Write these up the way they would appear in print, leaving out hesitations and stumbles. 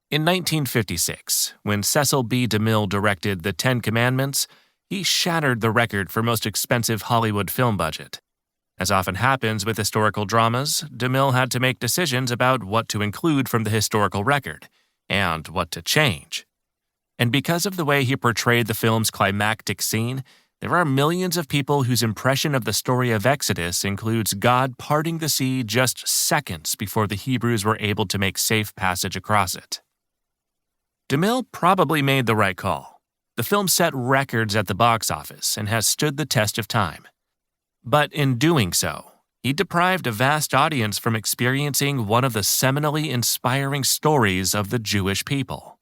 In 1956, when Cecil B. DeMille directed The Ten Commandments, he shattered the record for most expensive Hollywood film budget. As often happens with historical dramas, DeMille had to make decisions about what to include from the historical record and what to change. And because of the way he portrayed the film's climactic scene, there are millions of people whose impression of the story of Exodus includes God parting the sea just seconds before the Hebrews were able to make safe passage across it. DeMille probably made the right call. The film set records at the box office and has stood the test of time. But in doing so, he deprived a vast audience from experiencing one of the seminally inspiring stories of the Jewish people.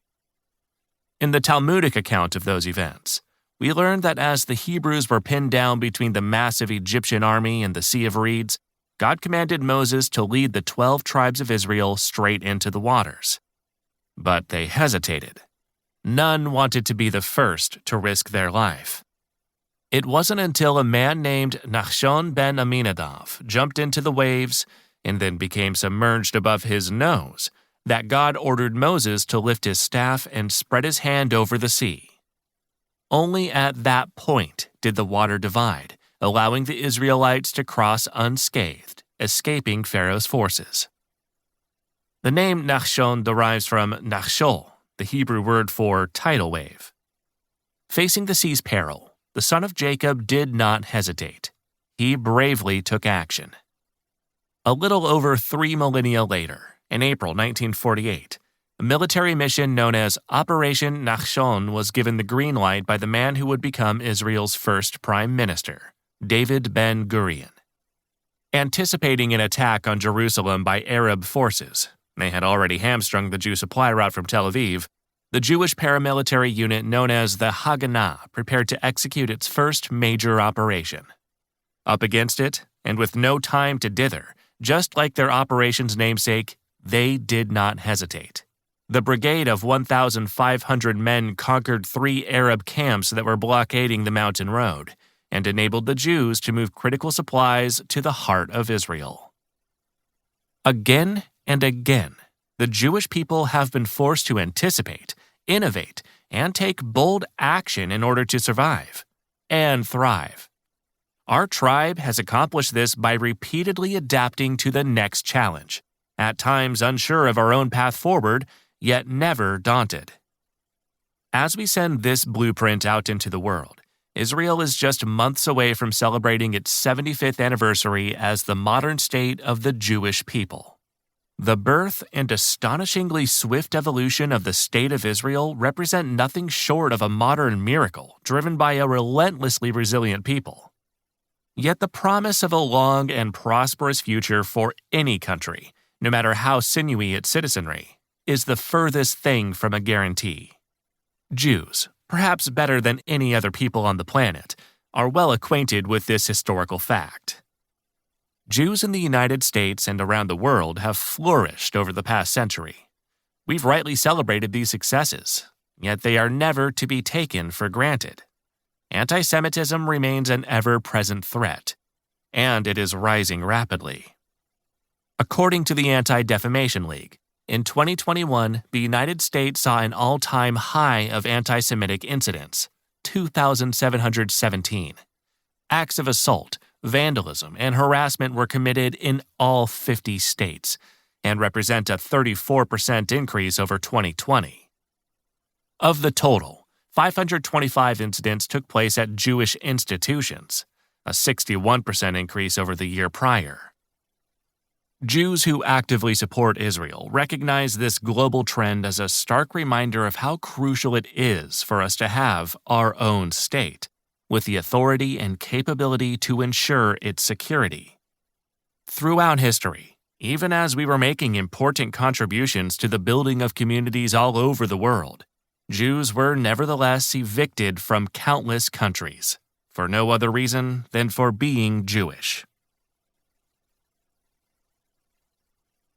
In the Talmudic account of those events, we learn that as the Hebrews were pinned down between the massive Egyptian army and the Sea of Reeds, God commanded Moses to lead the 12 tribes of Israel straight into the waters. But they hesitated. None wanted to be the first to risk their life. It wasn't until a man named Nachshon ben Aminadav jumped into the waves and then became submerged above his nose that God ordered Moses to lift his staff and spread his hand over the sea. Only at that point did the water divide, allowing the Israelites to cross unscathed, escaping Pharaoh's forces. The name Nachshon derives from Nachshol, the Hebrew word for tidal wave. Facing the sea's peril, the son of Jacob did not hesitate. He bravely took action. A little over 3 millennia later, in April 1948, a military mission known as Operation Nachshon was given the green light by the man who would become Israel's first prime minister, David Ben-Gurion. Anticipating an attack on Jerusalem by Arab forces, they had already hamstrung the Jew supply route from Tel Aviv. The Jewish paramilitary unit known as the Haganah prepared to execute its first major operation. Up against it, and with no time to dither, just like their operation's namesake, they did not hesitate. The brigade of 1,500 men conquered 3 Arab camps that were blockading the mountain road and enabled the Jews to move critical supplies to the heart of Israel. Again and again, the Jewish people have been forced to anticipate, innovate, and take bold action in order to survive and thrive. Our tribe has accomplished this by repeatedly adapting to the next challenge, at times unsure of our own path forward, yet never daunted. As we send this blueprint out into the world, Israel is just months away from celebrating its 75th anniversary as the modern state of the Jewish people. The birth and astonishingly swift evolution of the State of Israel represent nothing short of a modern miracle driven by a relentlessly resilient people. Yet the promise of a long and prosperous future for any country, no matter how sinewy its citizenry, is the furthest thing from a guarantee. Jews, perhaps better than any other people on the planet, are well acquainted with this historical fact. Jews in the United States and around the world have flourished over the past century. We've rightly celebrated these successes, yet they are never to be taken for granted. Anti-Semitism remains an ever-present threat, and it is rising rapidly. According to the Anti-Defamation League, in 2021, the United States saw an all-time high of anti-Semitic incidents, 2,717. Acts of assault, vandalism, and harassment were committed in all 50 states and represent a 34% increase over 2020. Of the total, 525 incidents took place at Jewish institutions, a 61% increase over the year prior. Jews who actively support Israel recognize this global trend as a stark reminder of how crucial it is for us to have our own state, with the authority and capability to ensure its security. Throughout history, even as we were making important contributions to the building of communities all over the world, Jews were nevertheless evicted from countless countries, for no other reason than for being Jewish.